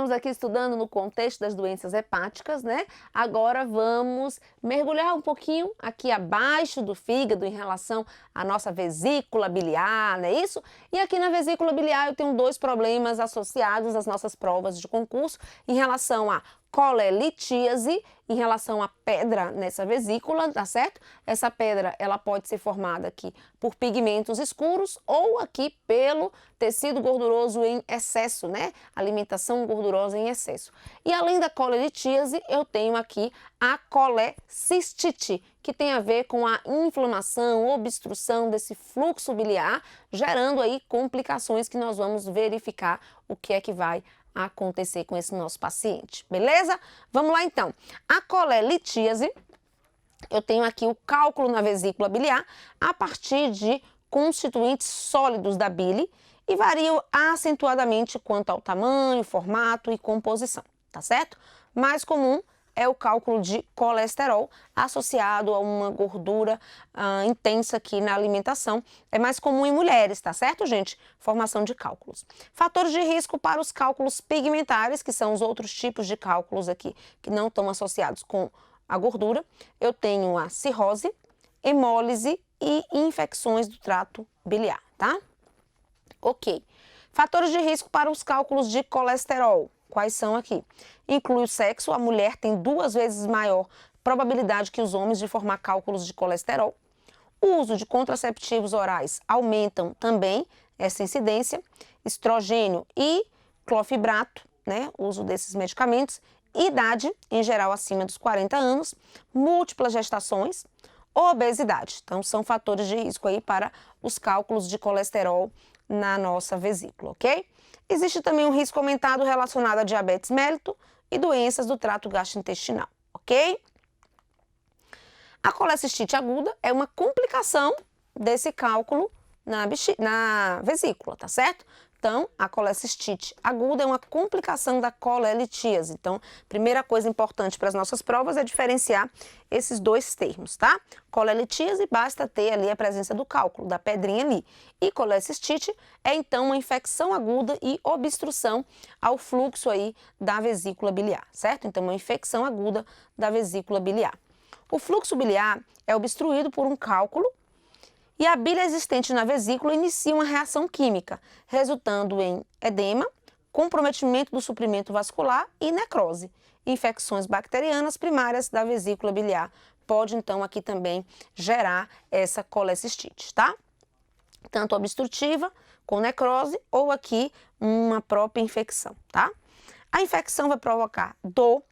estamos aqui estudando no contexto das doenças hepáticas, né? Agora vamos mergulhar um pouquinho aqui abaixo do fígado em relação à nossa vesícula biliar, não é isso? E aqui na vesícula biliar eu tenho dois problemas associados às nossas provas de concurso em relação à colelitíase, em relação à pedra nessa vesícula, tá certo? Essa pedra, ela pode ser formada aqui por pigmentos escuros ou aqui pelo tecido gorduroso em excesso, né? Alimentação gordurosa em excesso. E além da colelitíase, eu tenho aqui a colecistite, que tem a ver com a inflamação, obstrução desse fluxo biliar, gerando aí complicações que nós vamos verificar o que é que vai acontecer com esse nosso paciente, beleza? Vamos lá então. A colelitíase, eu tenho aqui o cálculo na vesícula biliar a partir de constituintes sólidos da bile e variam acentuadamente quanto ao tamanho, formato e composição, tá certo? Mais comum é o cálculo de colesterol associado a uma gordura intensa aqui na alimentação. É mais comum em mulheres, tá certo, gente? Formação de cálculos. Fatores de risco para os cálculos pigmentares, que são os outros tipos de cálculos aqui que não estão associados com a gordura. Eu tenho a cirrose, hemólise e infecções do trato biliar, tá? Ok. Fatores de risco para os cálculos de colesterol. Quais são aqui? Inclui o sexo, a mulher tem 2 vezes maior probabilidade que os homens de formar cálculos de colesterol. O uso de contraceptivos orais aumentam também essa incidência. Estrogênio e clofebrato, né? O uso desses medicamentos. Idade, em geral acima dos 40 anos. Múltiplas gestações. Obesidade. Então, são fatores de risco aí para os cálculos de colesterol na nossa vesícula, ok? Existe também um risco aumentado relacionado a diabetes mellitus e doenças do trato gastrointestinal, ok? A colecistite aguda é uma complicação desse cálculo na vesícula, tá certo? Então, a colecistite aguda é uma complicação da colelitíase. Então, primeira coisa importante para as nossas provas é diferenciar esses dois termos, tá? Colelitíase, basta ter ali a presença do cálculo, da pedrinha ali. E colecistite é, então, uma infecção aguda e obstrução ao fluxo aí da vesícula biliar, certo? Então, uma infecção aguda da vesícula biliar. O fluxo biliar é obstruído por um cálculo e a bile existente na vesícula inicia uma reação química, resultando em edema, comprometimento do suprimento vascular e necrose. Infecções bacterianas primárias da vesícula biliar pode, então, aqui também gerar essa colecistite, tá? Tanto obstrutiva, com necrose, ou aqui uma própria infecção, tá? A infecção vai provocar dor,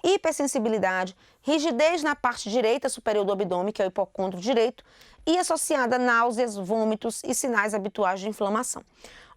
hipersensibilidade, rigidez na parte direita superior do abdômen, que é o hipocôndrio direito, e associada a náuseas, vômitos e sinais habituais de inflamação.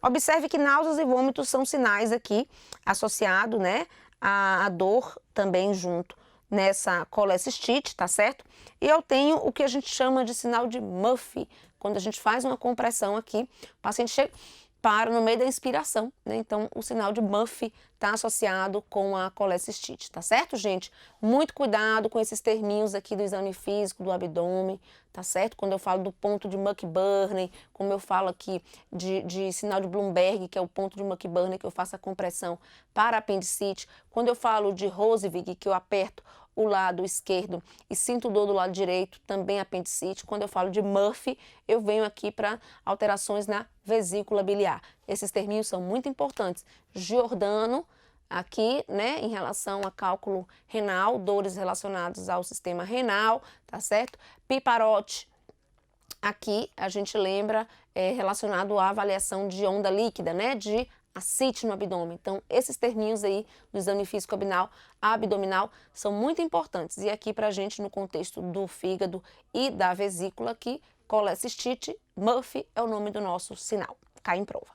Observe que náuseas e vômitos são sinais aqui associados, né, à dor também junto nessa colecistite, tá certo? E eu tenho o que a gente chama de sinal de Murphy, quando a gente faz uma compressão aqui, o paciente chega, para no meio da inspiração, né? Então, o sinal de Murphy está associado com a colecistite, tá certo, gente? Muito cuidado com esses terminhos aqui do exame físico, do abdômen, tá certo? Quando eu falo do ponto de McBurney, como eu falo aqui de sinal de Bloomberg, que é o ponto de McBurney, que eu faço a compressão para apendicite. Quando eu falo de Rosevig, que eu aperto o lado esquerdo e sinto dor do lado direito, também apendicite. Quando eu falo de Murphy, eu venho aqui para alterações na vesícula biliar. Esses terminhos são muito importantes. Giordano, aqui, né, em relação a cálculo renal, dores relacionadas ao sistema renal, tá certo? Piparote, aqui a gente lembra relacionado à avaliação de onda líquida, né, de ascite no abdômen. Então, esses terminhos aí do exame físico abdominal são muito importantes. E aqui pra gente, no contexto do fígado e da vesícula aqui, colecistite, Murphy é o nome do nosso sinal. Cai em prova.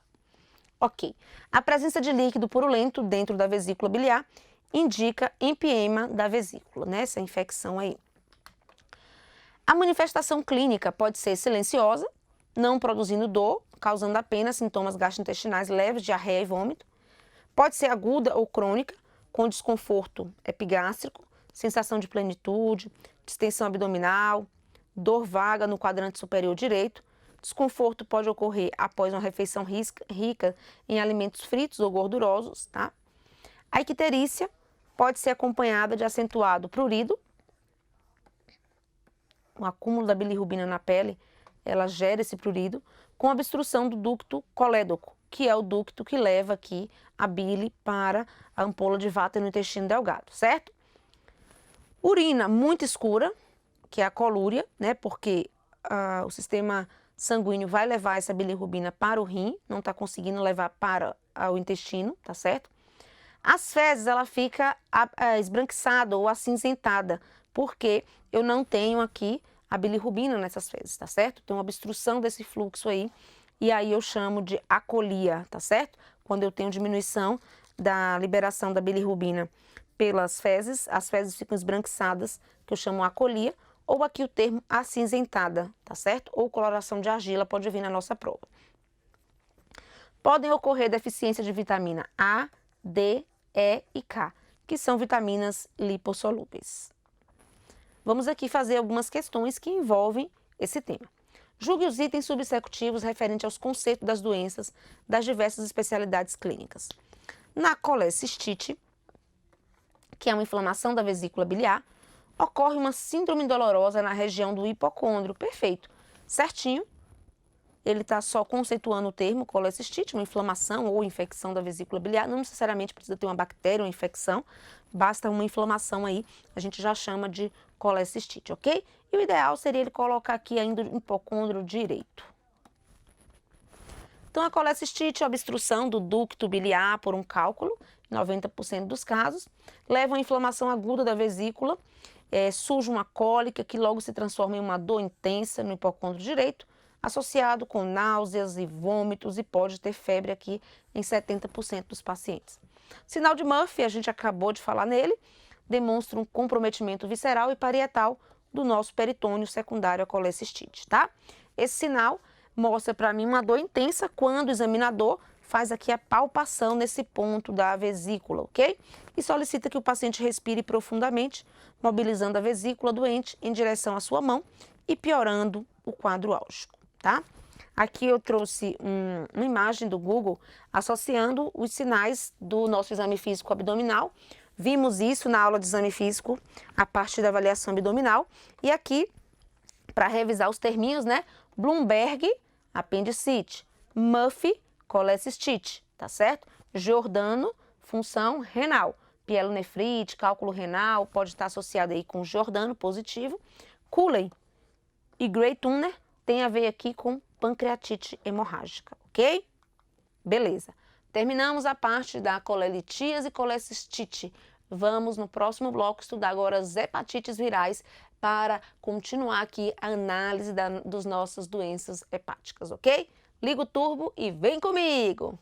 Ok. A presença de líquido purulento dentro da vesícula biliar indica empiema da vesícula, né? Essa infecção aí. A manifestação clínica pode ser silenciosa, não produzindo dor, causando apenas sintomas gastrointestinais leves, diarreia e vômito. Pode ser aguda ou crônica, com desconforto epigástrico, sensação de plenitude, distensão abdominal, dor vaga no quadrante superior direito. Desconforto pode ocorrer após uma refeição rica em alimentos fritos ou gordurosos, tá? A icterícia pode ser acompanhada de acentuado prurido, o acúmulo da bilirrubina na pele, ela gera esse prurido, com obstrução do ducto colédoco, que é o ducto que leva aqui a bile para a ampola de Vater no intestino delgado, certo? Urina muito escura, que é a colúria, né? Porque o sistema sanguíneo vai levar essa bilirrubina para o rim, não está conseguindo levar para o intestino, tá certo? As fezes, ela fica esbranquiçada ou acinzentada, porque eu não tenho aqui a bilirrubina nessas fezes, tá certo? Tem uma obstrução desse fluxo aí, e aí eu chamo de acolia, tá certo? Quando eu tenho diminuição da liberação da bilirrubina pelas fezes, as fezes ficam esbranquiçadas, que eu chamo acolia, ou aqui o termo acinzentada, tá certo? Ou coloração de argila, pode vir na nossa prova. Podem ocorrer deficiência de vitamina A, D, E e K, que são vitaminas lipossolúveis. Vamos aqui fazer algumas questões que envolvem esse tema. Julgue os itens subsecutivos referentes aos conceitos das doenças das diversas especialidades clínicas. Na colecistite, que é uma inflamação da vesícula biliar, ocorre uma síndrome dolorosa na região do hipocôndrio. Perfeito, certinho. Ele está só conceituando o termo colecistite, uma inflamação ou infecção da vesícula biliar. Não necessariamente precisa ter uma bactéria ou infecção, basta uma inflamação aí, a gente já chama de colecistite, ok? E o ideal seria ele colocar aqui ainda o hipocôndrio direito. Então, a colecistite é a obstrução do ducto biliar por um cálculo, em 90% dos casos, leva a inflamação aguda da vesícula, surge uma cólica que logo se transforma em uma dor intensa no hipocôndrio direito, associado com náuseas e vômitos, e pode ter febre aqui em 70% dos pacientes. Sinal de Murphy, a gente acabou de falar nele, demonstra um comprometimento visceral e parietal do nosso peritônio secundário à colecistite, tá? Esse sinal mostra para mim uma dor intensa quando o examinador faz aqui a palpação nesse ponto da vesícula, ok? E solicita que o paciente respire profundamente, mobilizando a vesícula doente em direção à sua mão e piorando o quadro álgico, tá? Aqui eu trouxe uma imagem do Google associando os sinais do nosso exame físico abdominal. Vimos isso na aula de exame físico, a parte da avaliação abdominal. E aqui, para revisar os terminhos, né? Bloomberg, apendicite. Murphy, colecistite, tá certo? Giordano, função renal. Pielonefrite, cálculo renal, pode estar associado aí com Giordano, positivo. Cooley e Gray-Tunner tem a ver aqui com pancreatite hemorrágica, ok? Beleza. Terminamos a parte da colelitíase e colecistite. Vamos no próximo bloco estudar agora as hepatites virais para continuar aqui a análise das nossas doenças hepáticas, ok? Liga o turbo e vem comigo!